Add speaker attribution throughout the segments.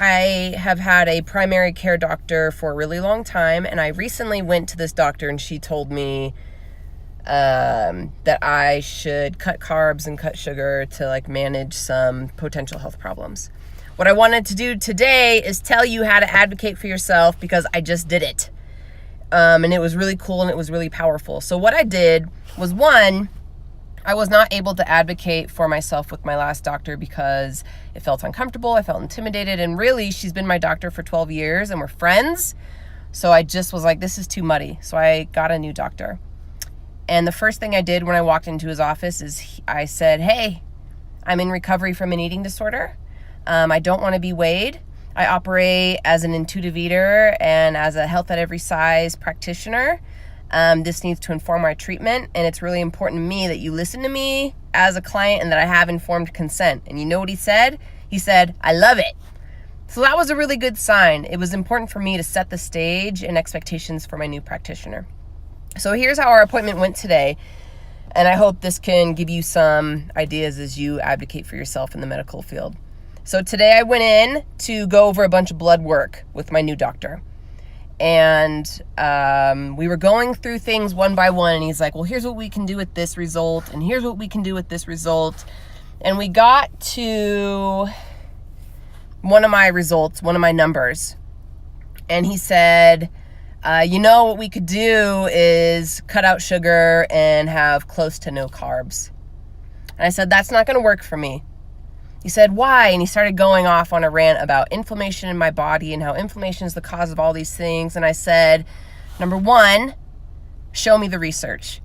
Speaker 1: I have had a primary care doctor for a really long time, and I recently went to this doctor and she told me that I should cut carbs and cut sugar to manage some potential health problems. What I wanted to do today is tell you how to advocate for yourself, because I just did it. And it was really cool and it was really powerful. So what I did was, one, I was not able to advocate for myself with my last doctor because it felt uncomfortable. I felt intimidated. And really, she's been my doctor for 12 years and we're friends. So I just was like, this is too muddy. So I got a new doctor. And the first thing I did when I walked into his office is I said, hey, I'm in recovery from an eating disorder. I don't want to be weighed. I operate as an intuitive eater and as a health at every size practitioner. This needs to inform our treatment, and it's really important to me that you listen to me as a client and that I have informed consent. And you know what he said? He said, I love it. So that was a really good sign. It was important for me to set the stage and expectations for my new practitioner. So here's how our appointment went today, and I hope this can give you some ideas as you advocate for yourself in the medical field. So today I went in to go over a bunch of blood work with my new doctor. And we were going through things one by one, and he's like, well, here's what we can do with this result, and here's what we can do with this result. And we got to one of my results, one of my numbers. And he said, what we could do is cut out sugar and have close to no carbs. And I said, that's not going to work for me. He said, why? And he started going off on a rant about inflammation in my body and how inflammation is the cause of all these things. And I said, number one, show me the research.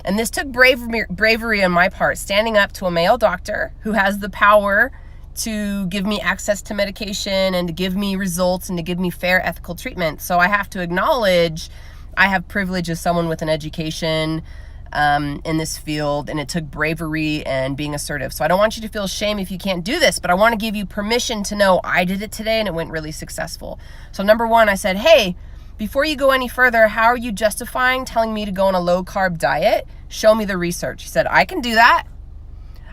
Speaker 1: And this took bravery on my part, standing up to a male doctor who has the power to give me access to medication and to give me results and to give me fair ethical treatment. So I have to acknowledge I have privilege as someone with an education in this field, and it took bravery and being assertive. So I don't want you to feel shame if you can't do this, but I want to give you permission to know I did it today and it went really successful. So number one, I said, hey, before you go any further, how are you justifying telling me to go on a low carb diet? Show me the research. He said, I can do that.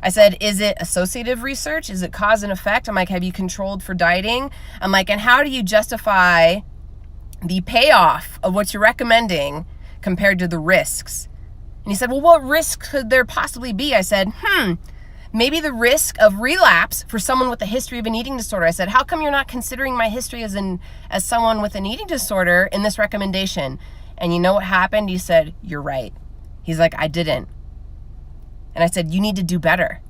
Speaker 1: I said, is it associative research? Is it cause and effect? I'm like, have you controlled for dieting? I'm like, and how do you justify the payoff of what you're recommending compared to the risks? And he said, well, what risk could there possibly be? I said, maybe the risk of relapse for someone with a history of an eating disorder. I said, how come you're not considering my history as someone with an eating disorder in this recommendation? And you know what happened? He said, you're right. He's like, I didn't. And I said, you need to do better.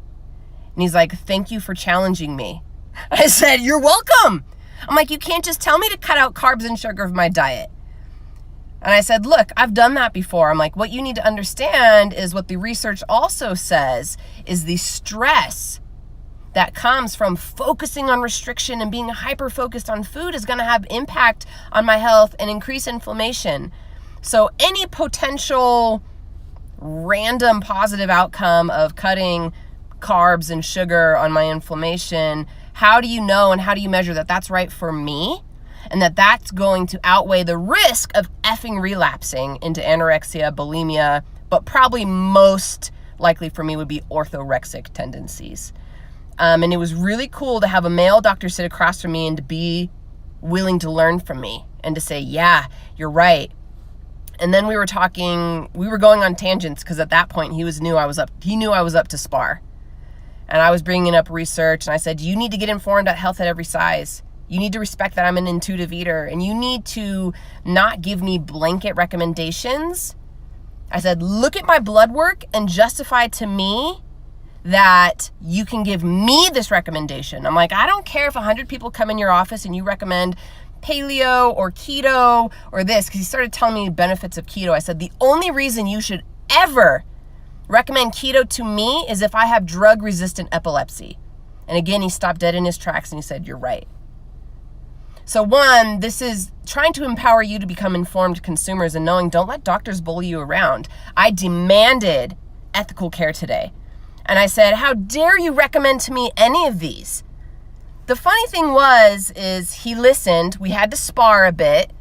Speaker 1: And he's like, thank you for challenging me. I said, you're welcome. I'm like, you can't just tell me to cut out carbs and sugar of my diet. And I said, look, I've done that before. I'm like, what you need to understand is what the research also says is the stress that comes from focusing on restriction and being hyper-focused on food is going to have impact on my health and increase inflammation. So any potential random positive outcome of cutting carbs and sugar on my inflammation, how do you know and how do you measure that that's right for me? And that's going to outweigh the risk of effing relapsing into anorexia, bulimia, but probably most likely for me would be orthorexic tendencies. And it was really cool to have a male doctor sit across from me and to be willing to learn from me and to say, yeah, you're right. And then we were going on tangents because at that point he knew I was up to spar. And I was bringing up research and I said, you need to get informed at health at every size. You need to respect that I'm an intuitive eater, and you need to not give me blanket recommendations. I said, look at my blood work and justify to me that you can give me this recommendation. I'm like, I don't care if 100 people come in your office and you recommend paleo or keto or this, because he started telling me benefits of keto. I said, the only reason you should ever recommend keto to me is if I have drug-resistant epilepsy. And again, he stopped dead in his tracks and he said, you're right. So one, this is trying to empower you to become informed consumers and knowing don't let doctors bully you around. I demanded ethical care today. And I said, how dare you recommend to me any of these? The funny thing is he listened. We had to spar a bit,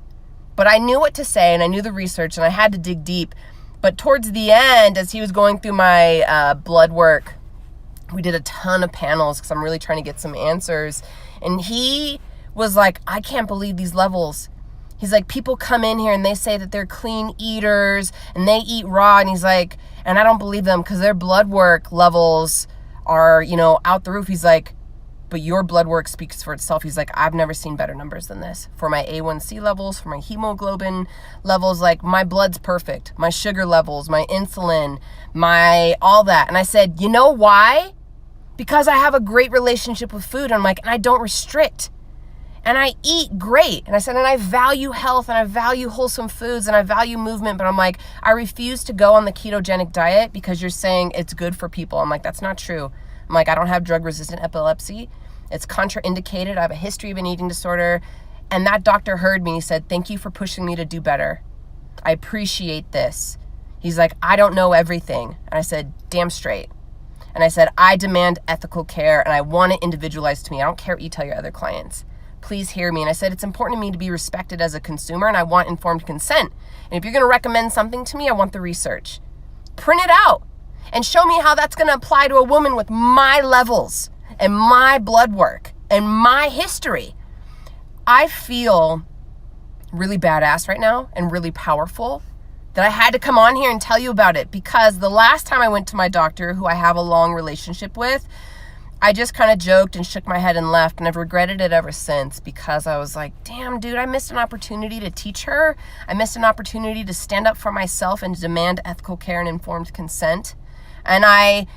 Speaker 1: but I knew what to say and I knew the research and I had to dig deep. But towards the end, as he was going through my blood work, we did a ton of panels because I'm really trying to get some answers. And he was like, I can't believe these levels. He's like, people come in here and they say that they're clean eaters and they eat raw. And he's like, and I don't believe them because their blood work levels are, out the roof. He's like, but your blood work speaks for itself. He's like, I've never seen better numbers than this. For my A1C levels, for my hemoglobin levels, like my blood's perfect. My sugar levels, my insulin, my all that. And I said, you know why? Because I have a great relationship with food. I'm like, and I don't restrict. And I eat great. And I said, and I value health and I value wholesome foods and I value movement. But I'm like, I refuse to go on the ketogenic diet because you're saying it's good for people. I'm like, that's not true. I'm like, I don't have drug-resistant epilepsy. It's contraindicated. I have a history of an eating disorder. And that doctor heard me. He said, thank you for pushing me to do better. I appreciate this. He's like, I don't know everything. And I said, damn straight. And I said, I demand ethical care and I want it individualized to me. I don't care what you tell your other clients. Please hear me. And I said, it's important to me to be respected as a consumer and I want informed consent. And if you're going to recommend something to me, I want the research. Print it out. And show me how that's going to apply to a woman with my levels and my blood work and my history. I feel really badass right now and really powerful that I had to come on here and tell you about it because the last time I went to my doctor, who I have a long relationship with, I just kind of joked and shook my head and left, and I've regretted it ever since because I was like, damn, dude, I missed an opportunity to teach her. I missed an opportunity to stand up for myself and demand ethical care and informed consent. And I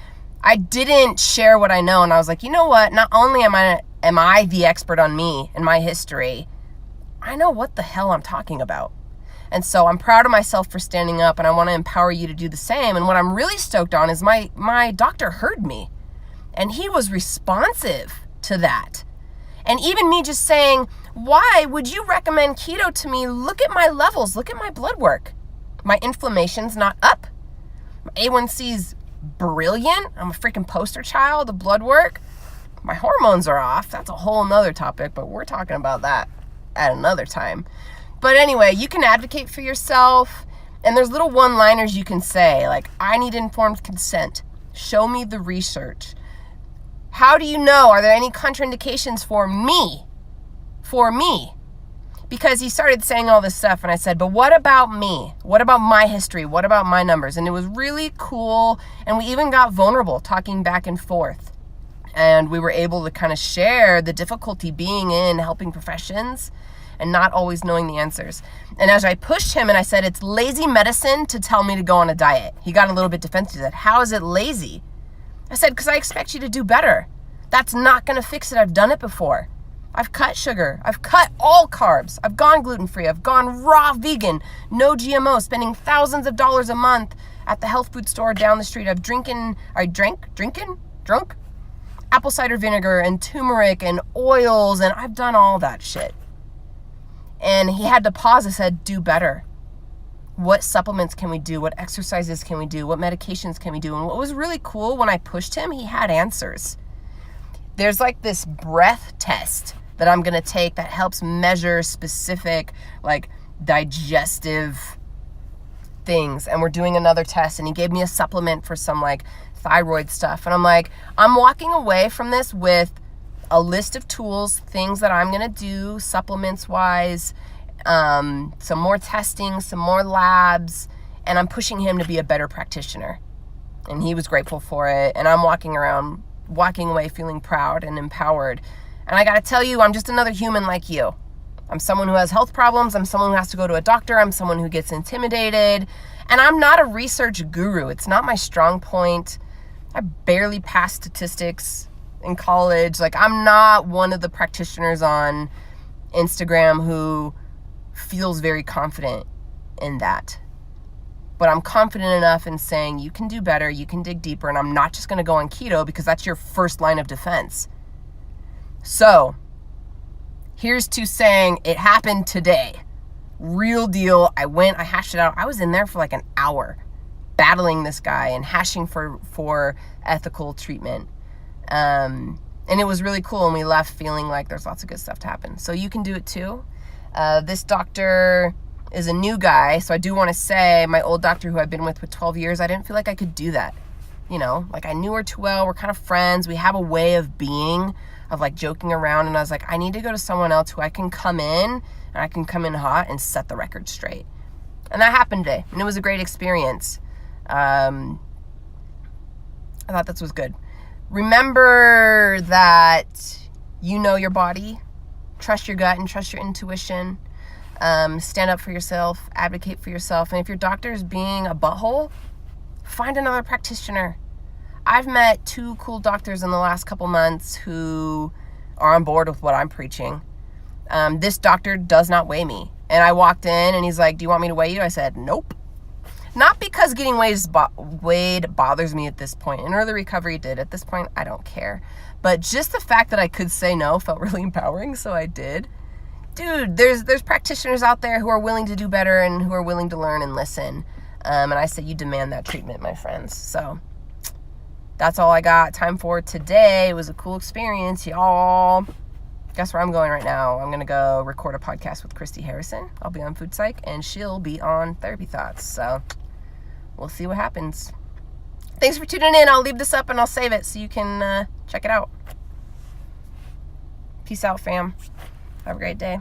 Speaker 1: didn't share what I know. And I was like, you know what? Not only am I the expert on me and my history, I know what the hell I'm talking about. And so I'm proud of myself for standing up and I want to empower you to do the same. And what I'm really stoked on is my doctor heard me and he was responsive to that. And even me just saying, why would you recommend keto to me? Look at my levels. Look at my blood work. My inflammation's not up. My A1C's brilliant. I'm a freaking poster child of blood work. My hormones are off. That's a whole nother topic, but we're talking about that at another time. But anyway, you can advocate for yourself and there's little one-liners you can say like, I need informed consent. Show me the research. How do you know? Are there any contraindications for me? For me. Because he started saying all this stuff and I said, but what about me? What about my history? What about my numbers? And it was really cool. And we even got vulnerable talking back and forth. And we were able to kind of share the difficulty being in helping professions and not always knowing the answers. And as I pushed him and I said, it's lazy medicine to tell me to go on a diet. He got a little bit defensive. He said, how is it lazy? I said, because I expect you to do better. That's not going to fix it. I've done it before. I've cut sugar. I've cut all carbs. I've gone gluten-free. I've gone raw vegan, no GMO, spending thousands of dollars a month at the health food store down the street. I've drunk apple cider vinegar and turmeric and oils, and I've done all that shit. And he had to pause and said, do better. What supplements can we do? What exercises can we do? What medications can we do? And what was really cool when I pushed him, he had answers. There's like this breath test that I'm going to take that helps measure specific like digestive things. And we're doing another test and he gave me a supplement for some like thyroid stuff. And I'm like, I'm walking away from this with a list of tools, things that I'm going to do supplements wise, some more testing, some more labs, and I'm pushing him to be a better practitioner. And he was grateful for it. And I'm walking away feeling proud and empowered. And I got to tell you, I'm just another human like you. I'm someone who has health problems. I'm someone who has to go to a doctor. I'm someone who gets intimidated. And I'm not a research guru. It's not my strong point. I barely passed statistics in college. Like, I'm not one of the practitioners on Instagram who feels very confident in that. But I'm confident enough in saying you can do better, you can dig deeper, and I'm not just going to go on keto because that's your first line of defense. So, here's to saying it happened today. Real deal. I hashed it out. I was in there for like an hour battling this guy and hashing for ethical treatment. And it was really cool, and we left feeling like there's lots of good stuff to happen. So you can do it too. This doctor is a new guy, so I do want to say my old doctor who I've been with for 12 years, I didn't feel like I could do that. You know, like I knew her too well. We're kind of friends. We have a way of being. of like joking around. And I was like, I need to go to someone else who I can come in, and I can come in hot and set the record straight. And that happened today, and it was a great experience. I thought this was good. Remember that you know your body. Trust your gut and trust your intuition. Stand up for yourself. Advocate for yourself. And if your doctor is being a butthole, find another practitioner. I've met 2 cool doctors in the last couple months who are on board with what I'm preaching. This doctor does not weigh me. And I walked in and he's like, do you want me to weigh you? I said, nope. Not because getting weighed bothers me at this point. In early recovery it did. At this point, I don't care. But just the fact that I could say no felt really empowering, so I did. Dude, there's practitioners out there who are willing to do better and who are willing to learn and listen. And I say you demand that treatment, my friends. So that's all I got time for today. It was a cool experience, y'all. Guess where I'm going right now? I'm going to go record a podcast with Christy Harrison. I'll be on Food Psych, and she'll be on Therapy Thoughts. So we'll see what happens. Thanks for tuning in. I'll leave this up and I'll save it so you can check it out. Peace out, fam. Have a great day.